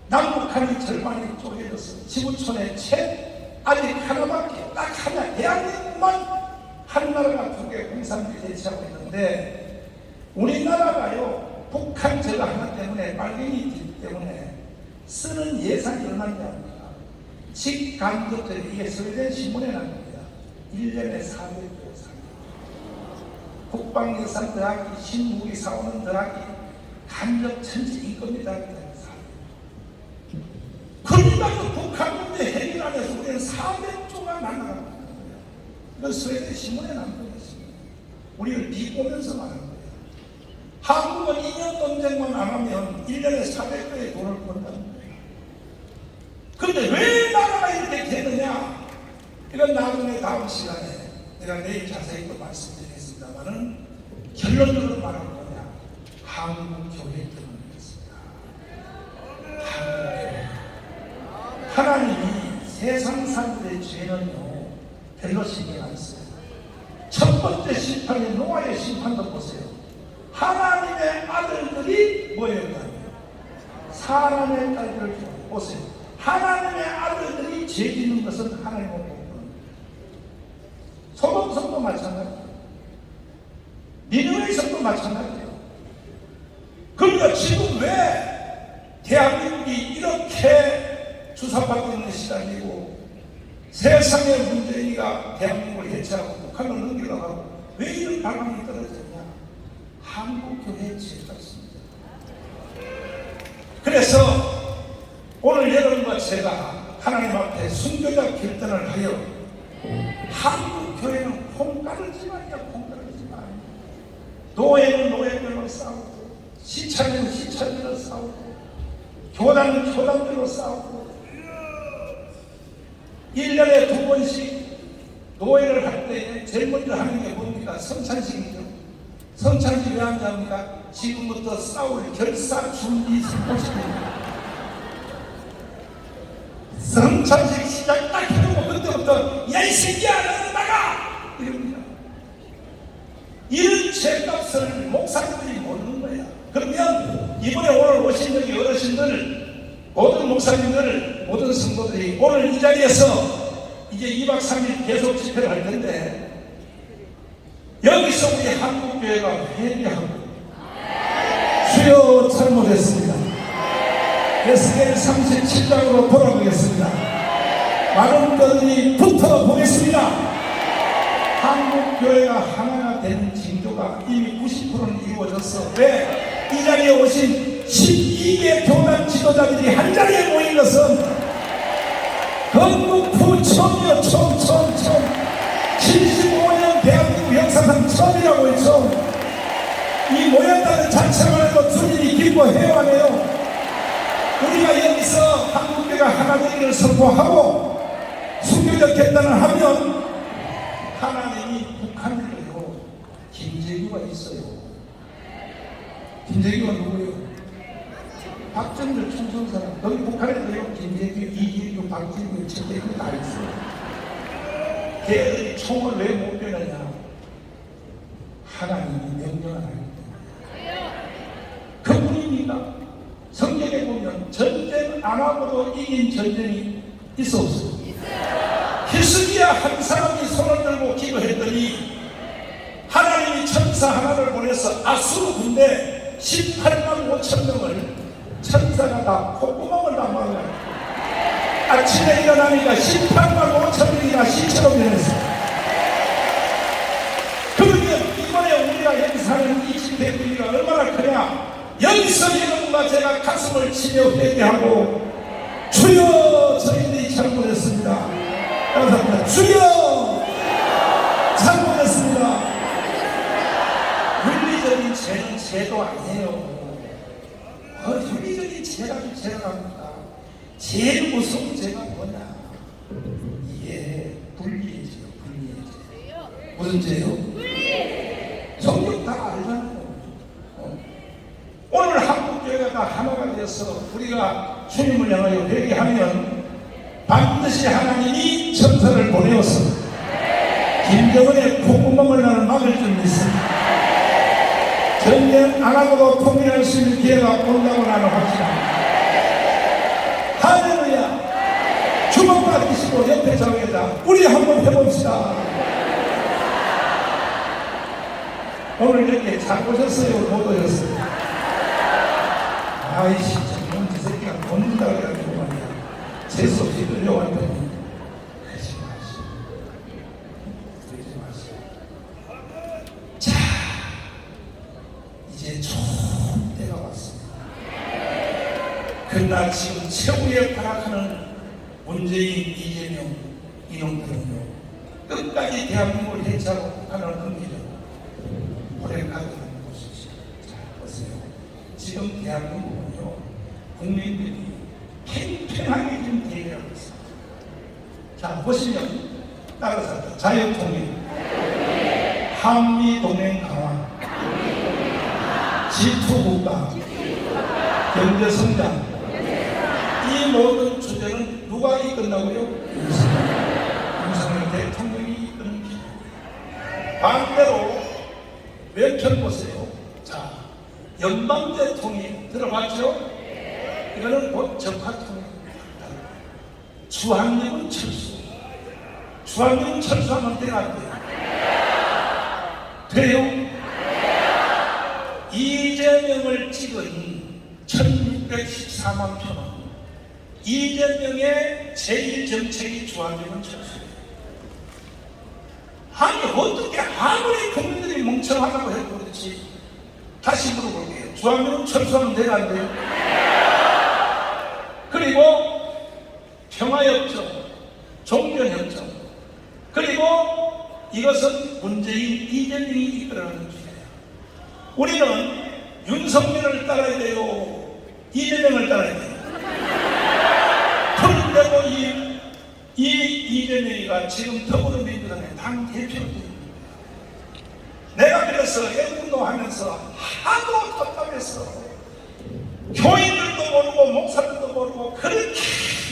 S1: 남북한이 절반이 쪼개져서 지구촌에 채 아직 하나밖에 딱 하나 대한민국만 한 나라가 두 개 공산주의 대치하고 있는데 우리나라가요 북한 저거 하나 때문에 빨갱이 때문에 쓰는 예산이 얼마냐. 직간접적인 이게 스웨덴 신문에 난 겁니다. 1년에 400조 국방 예산 더하기 신무기 사오는 더하기 간접 천지인 겁니다. 그러니까 그 북한 문제 해결 안 해서 우리는 400조가 날아가는 거예요. 이건 스웨덴 신문에 난 거였습니다. 우리를 비꼬면서 말하는 거예요. 한국은 2년 전쟁만 안 하면 1년에 400조의 돈을 번다는 거예요. 그런데 왜 나라가 이렇게 되느냐? 이건 나중에 다음 시간에 내가 내일 자세히 또 말씀드리겠습니다만은 결론적으로 말하는 거냐? 한국교회 때문이었습니다. 한국교회. 하나님이 세상 사람들의 죄는요 별로 신경 안 써요. 첫 번째 심판이 노아의 심판도 보세요. 하나님의 아들들이 뭐예요? 사람의 딸들을 보세요. 하나님의 아들들이 죄 짓는 것은 하나님의 복분. 소돔 성도 마찬가지예요. 니느웨 성도 마찬가지예요. 그러나 지금 왜 대한민국이 이렇게 주사받고 있는 시간이고 세상의 문재인이가 대한민국을 해체하고 북한을 넘기려고 하고 왜 이런 발언이 떨어졌냐? 한국교회의 죄였습니다. 그래서 오늘 여러분과 제가 하나님 앞에 순교자 결단을 하여 한국교회는 콩가루지만이야, 콩가루지만. 노예는 노예별로 싸우고, 시찰은 시찰별로 싸우고, 교단은 교단별로 싸우고, 1년에 2번씩 노예를 할 때 제일 먼저 하는 게 뭡니까? 성찬식이죠. 성찬식 왜 하냐입니까? 지금부터 싸울 결사 준비 선포식입니다. 성찬식 시작 딱 해놓고 그때부터 야 이 새끼야 너는 나가! 이럽니다. 이런 죄값을 목사님들이 모르는 거야. 그러면 이번에 오늘 오신 여기 어르신들, 모든 목사님들, 모든 성도들이 오늘 이 자리에서 이제 2박 3일 계속 집회를 할 텐데 여기서 우리 한국교회가 회개하고 주여 잘못했습니다. 에스겔 37장으로 돌아보겠습니다. 많은 분들이 붙어보겠습니다. 한국교회가 하나가 되는 징조가 이미 90%는 이루어졌어. 왜? 이 자리에 오신 12개 교단 지도자들이 한 자리에 모인 것은 건국후 처음이요. 처음 75년 대한민국 역사상 처음이라고 했죠. 이 모였다는 자체만 해도 주님이 기뻐해야 하네요. 우리가 여기서 한국교회가 하나 되기를 선포하고 순교적 결단을 하면 하나님이 북한을요. 김재규가 있어요. 김재규가 누구예요? 박정들 충성 사람. 여기 북한에도요. 김재규, 이재규, 박진규, 최재규 다 있어요. 걔들이 총을 왜 못 빼느냐? 하나님이 명령을 하기 때문에. 그분입니다. 성경에 보면 전쟁 안 하고도 이긴 전쟁이 있어 없어요? 히스기야 한 사람이 손을 들고 기도했더니 하나님이 천사 하나를 보내서 아수르 군대 18만 5천 명을 천사가 다 콧구멍을 다 막아요. 아침에 일어나니까 18만 5천 명이나 시체로 변했어요. 그러면 이번에 우리가 여기 사는 이 집회 분위기가 얼마나 크냐? 여기서 여러분과 제가 가슴을 치며 회개하고 주여 저희들이 잘못했습니다. 감사합니다. 주여 잘못했습니다. 윤리적인 죄는 죄도 아니에요. 윤리적인 죄가 죄가 합니다. 제일 무서운 죄가 뭐냐? 이게 불리의 죄요. 불리의 죄. 무슨 죄요? 성경 다 알잖아요. 오늘 한국교회가 다 하나가 되어서 우리가 주님을 향하여 회개하면 반드시 하나님이 천사를 보내어서 김정은의 콧구멍을 나는 막을 줄 믿습니다. 전쟁 안 하고도 통일할 수 있는 기회가 온다고 나는 확신합니다. 할렐루야. 주먹 받으시고 옆에 자리에다 우리 한번 해봅시다. 오늘 이렇게 잘 오셨어요? 못 오셨어요? 아이 진짜 이놈 저 새끼가 돕는다 그래가지고 말이야. 재수없이 끌려왔더니 그러지 마시오. 그러지 마시오. 자 이제 좋은 때가 왔습니다. 그러나 지금 최후에 발악하는 문재인, 이재명 이놈들은요 끝까지 대한민국을 해체하고 북한을 넘기려고 오랜 가득 하는 것이죠. 자 보세요. 지금 대한민국은요 국민들이 팽팽하게 좀 대결하고 있습니다. 자 보시면 따라서 자유통일, 한미동맹 강화, G2국가, 경제성장, 이 모든 주제는 누가 이끈다고요? 윤석열 대통령이 이끄는 기조. 반대로 왼편 보세요. 자, 연방제 들어봤죠? 이거는 곧 적화통일입니다. 주한미군 철수. 주한미군 철수하면 돼야 안 돼요? 돼요? 이재명 이재명을 찍은 1614만 표는 이재명의 제1정책이 주한미군 철수예요. 아니 어떻게 아무리 국민들이 멍청하다고 해도 그렇지. 다시 물어볼게요. 주한미군 철수하면 돼요 안 돼요? 그리고 평화협정, 종전협정, 그리고 이것은 문재인, 이재명이 이끌어가는 주제예요. 우리는 윤석열을 따라야 돼요? 이재명을 따라야 돼요? 그런데도 이재명이가 지금 더불어민주당의 당 대표로 됩니다. 내가 그래서 애국운동하면서 하도 답답해서 교인들도 모르고 목사들도 모르고 그렇게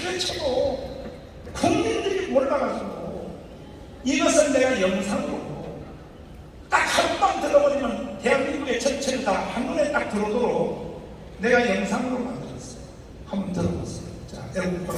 S1: 외쳐도 국민들이 몰라가지고 이것을 내가 영상으로 딱 한 방 들어버리면 대한민국의 전체를 다 한눈에 딱 들어오도록 내가 영상으로 만들었어요. 한번 들어보세요. 자, 애국운동.